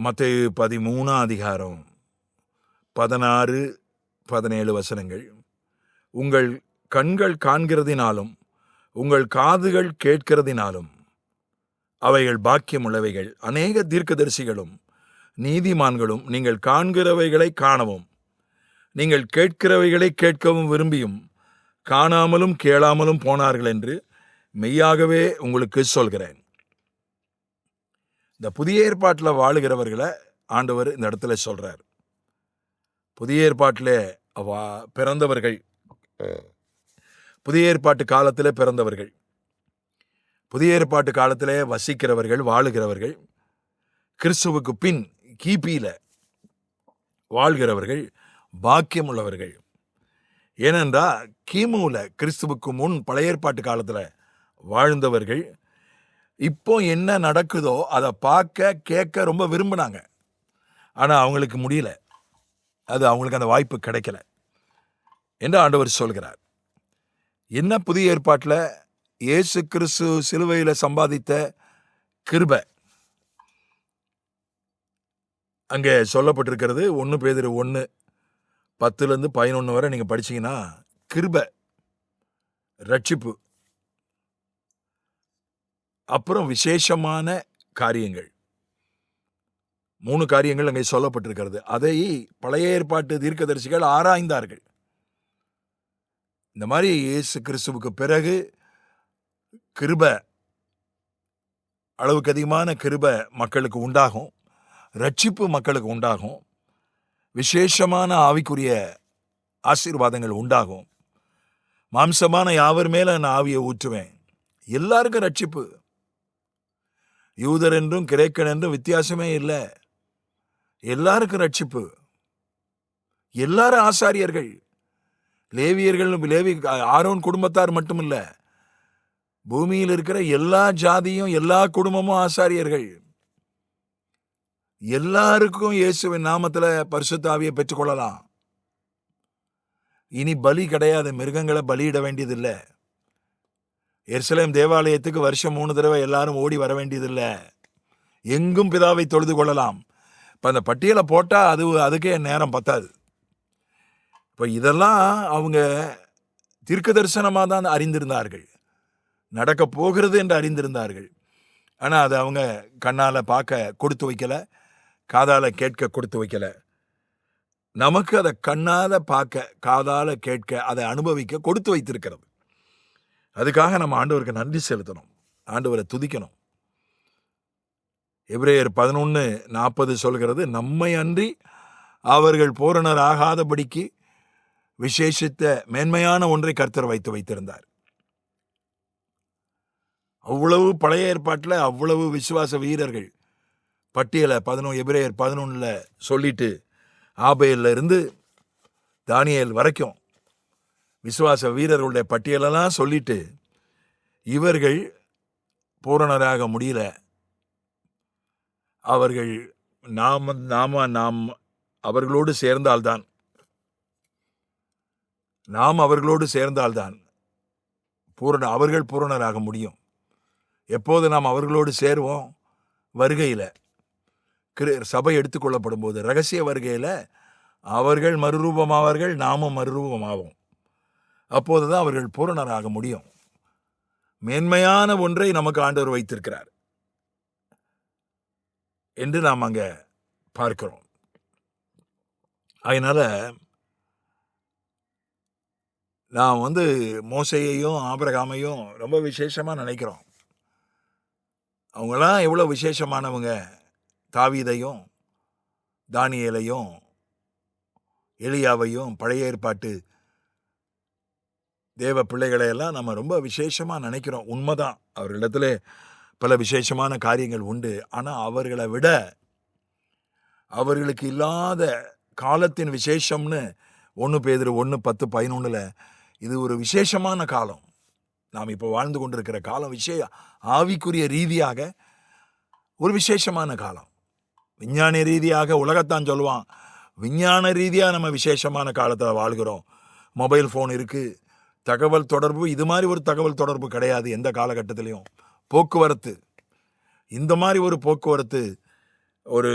மத்தேயு 13 அதிகாரம் 16, 17 வசனங்கள். உங்கள் கண்கள் காண்கிறதினாலும் உங்கள் காதுகள் கேட்கிறதினாலும் அவைகள் பாக்கியம் உள்ளவைகள். அநேக தீர்க்கதரிசிகளும் நீதிமான்களும் நீங்கள் காண்கிறவைகளை காணவும் நீங்கள் கேட்கிறவைகளை கேட்கவும் விரும்பியும் காணாமலும் கேளாமலும் போனார்கள் என்று மெய்யாகவே உங்களுக்கு சொல்கிறேன். இந்த புதிய ஏற்பாட்டில் வாழுகிறவர்களை ஆண்டவர் இந்த இடத்துல சொல்றார். புதிய ஏற்பாட்டில் பிறந்தவர்கள், புதிய ஏற்பாட்டு காலத்தில் பிறந்தவர்கள், புதிய ஏற்பாட்டு காலத்தில் வசிக்கிறவர்கள், வாழுகிறவர்கள், கிறிஸ்துவுக்கு பின் கிபியில வாழ்கிறவர்கள் பாக்கியம் உள்ளவர்கள். ஏனென்றா கிமுல கிறிஸ்துவுக்கு முன் பழைய ஏற்பாட்டு காலத்தில் வாழ்ந்தவர்கள் இப்போ என்ன நடக்குதோ அதை பார்க்க கேட்க ரொம்ப விரும்பினாங்க. ஆனால் அவங்களுக்கு முடியல, அது அவங்களுக்கு அந்த வாய்ப்பு கிடைக்கல என்று ஆண்டவர் சொல்கிறார். என்ன புதிய ஏற்பாட்டில் இயேசு கிறிஸ்து சிலுவையில் சம்பாதித்த கிருபை அங்கே சொல்லப்பட்டிருக்கிறது. 1 பேதுரு 1:10-11 வரை நீங்கள் படிச்சீங்கன்னா கிருபை, ரட்சிப்பு, அப்புறம் விசேஷமான காரியங்கள், 3 காரியங்கள் அங்கே சொல்லப்பட்டிருக்கிறது. அதை பழைய ஏற்பாட்டு தீர்க்கதரிசிகள் ஆராய்ந்தார்கள். இந்த மாதிரி இயேசு கிறிஸ்துவுக்கு பிறகு கிருபை, அளவுக்கு அதிகமான கிருபை மக்களுக்கு உண்டாகும், ரட்சிப்பு மக்களுக்கு உண்டாகும், விசேஷமான ஆவிக்குரிய ஆசீர்வாதங்கள் உண்டாகும். மாம்சமான யாவர் மேல நான் ஆவியை ஊற்றுவேன். எல்லாருக்கும் ரட்சிப்பு. யூதர் என்றும் கிரேக்கன் என்றும் வித்தியாசமே இல்லை, எல்லாருக்கும் ரட்சிப்பு. எல்லாரும் ஆசாரியர்கள், லேவியர்கள். ஆரோன் குடும்பத்தார் மட்டும் இல்ல, பூமியில் இருக்கிற எல்லா ஜாதியும் எல்லா குடும்பமும் ஆசாரியர்கள். எல்லாருக்கும் இயேசுவின் நாமத்துல பரிசுத்த ஆவியை பெற்றுக்கொள்ளலாம். இனி பலி கிடையாது, மிருகங்களை பலியிட வேண்டியதில்லை. எருசலேம் தேவாலயத்துக்கு வருஷம் 3 தடவை எல்லாரும் ஓடி வர வேண்டியதில்லை. எங்கும் பிதாவை தொழுது கொள்ளலாம். இப்போ அந்த பட்டியலை போட்டால் அதுக்கே நேரம் பத்தாது. இப்போ இதெல்லாம் அவங்க தீர்க்க தரிசனமாக தான் அறிந்திருந்தார்கள், நடக்க போகிறது என்று அறிந்திருந்தார்கள். ஆனால் அதை அவங்க கண்ணால் பார்க்க கொடுத்து வைக்கலை, காதால் கேட்க கொடுத்து வைக்கலை. நமக்கு அதை கண்ணால் பார்க்க, காதால் கேட்க, அதை அனுபவிக்க கொடுத்து வைத்திருக்கிறது. அதுக்காக நம்ம ஆண்டவருக்கு நன்றி செலுத்தணும், ஆண்டவரை துதிக்கணும். எபிரேயர் 11:40 சொல்கிறது, நம்மை அன்றி அவர்கள் பூரணர் ஆகாதபடிக்கு விசேஷித்த மேன்மையான ஒன்றை கர்த்தர் வைத்திருந்தார். அவ்வளவு பழைய ஏற்பாட்டில் அவ்வளவு விசுவாச வீரர்கள் பட்டியலை எபிரேயர் 11 சொல்லிட்டு ஆபேல்ல இருந்து தானியேல் வரைக்கும் விசுவாச வீரர்களுடைய பட்டியலெல்லாம் சொல்லிட்டு இவர்கள் பூரணராக முடியல. அவர்கள் நாம் அவர்களோடு சேர்ந்தால்தான், அவர்கள் பூரணராக முடியும். எப்போது நாம் அவர்களோடு சேருவோம்? வருகையில், சபை எடுத்துக்கொள்ளப்படும் போது, ரகசிய வருகையில் அவர்கள் மறுரூபமாவார்கள், நாமும் மறுரூபமாவோம். அப்போதுதான் அவர்கள் பூரணராக முடியும். மேன்மையான ஒன்றை நமக்கு ஆண்டவர் வைத்திருக்கிறார் என்று நாம் அங்க பார்க்கிறோம். அதனால நாம் மோசேயையும் ஆபிரகாமையும் ரொம்ப விசேஷமா நினைக்கிறோம். அவங்களாம் எவ்வளோ விசேஷமானவங்க. தாவீதையும் தானியேலையும் எலியாவையும் பழைய ஏற்பாட்டு தேவ பிள்ளைகளை எல்லாம் நம்ம ரொம்ப விசேஷமாக நினைக்கிறோம். உண்மைதான், அவர்களிடத்துல பல விசேஷமான காரியங்கள் உண்டு. ஆனால் அவர்களை விட அவர்களுக்கு இல்லாத காலத்தின் விசேஷம்னு 1 பேதுரு 1:10-11 இது ஒரு விசேஷமான காலம். நாம் இப்போ வாழ்ந்து கொண்டிருக்கிற காலம் ஆவிக்குரிய ரீதியாக ஒரு விசேஷமான காலம். விஞ்ஞான ரீதியாக உலகத்தான் சொல்லுவான், விஞ்ஞான ரீதியாக நம்ம விசேஷமான காலத்தில் வாழ்கிறோம். மொபைல் ஃபோன் இருக்குது, தகவல் தொடர்பு, இது மாதிரி ஒரு தகவல் தொடர்பு கிடையாது எந்த காலகட்டத்திலையும். போக்குவரத்து, இந்த மாதிரி ஒரு போக்குவரத்து ஒரு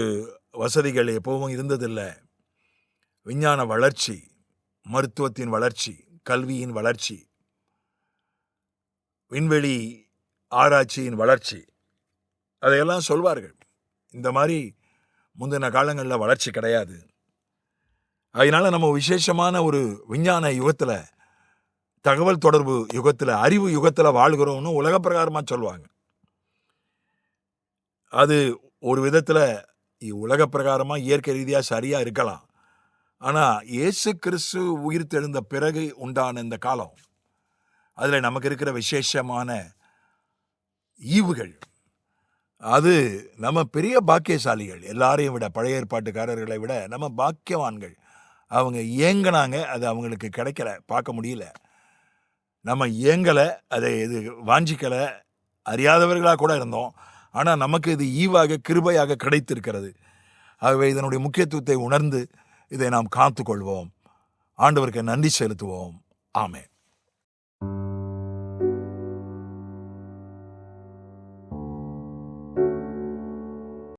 வசதிகள் எப்பவும் இருந்ததில்லை. விஞ்ஞான வளர்ச்சி, மருத்துவத்தின் வளர்ச்சி, கல்வியின் வளர்ச்சி, விண்வெளி ஆராய்ச்சியின் வளர்ச்சி, அதையெல்லாம் சொல்வார்கள். இந்த மாதிரி முந்தின காலங்களில் வளர்ச்சி கிடையாது. அதனால நம்ம விசேஷமான ஒரு விஞ்ஞான யுகத்தில், தகவல் தொடர்பு யுகத்தில், அறிவு யுகத்தில் வாழ்கிறோம்னு உலக பிரகாரமாக சொல்லுவாங்க. அது ஒரு விதத்தில் உலக பிரகாரமாக இயற்கை ரீதியாக சரியாக இருக்கலாம். ஆனால் இயேசு கிறிஸ்து உயிர் தெழுந்த பிறகு உண்டான இந்த காலம், அதில் நமக்கு இருக்கிற விசேஷமான ஈவுகள், அது நம்ம பெரிய பாக்கியசாலிகள். எல்லாரையும் விட, பழைய ஏற்பாட்டுக்காரர்களை விட நம்ம பாக்கியவான்கள். அவங்க ஏங்கினாங்க, அது அவங்களுக்கு கிடைக்கல, பார்க்க முடியல. நம்ம ஏங்கலை, அதை இது வாஞ்சிக்கலை, அறியாதவர்களாக கூட இருந்தோம். ஆனால் நமக்கு இது ஈவாக கிருபையாக கிடைத்திருக்கிறது. ஆகவே இதனுடைய முக்கியத்துவத்தை உணர்ந்து இதை நாம் காத்துக்கொள்வோம். ஆண்டவருக்கு நன்றி செலுத்துவோம். ஆமென்.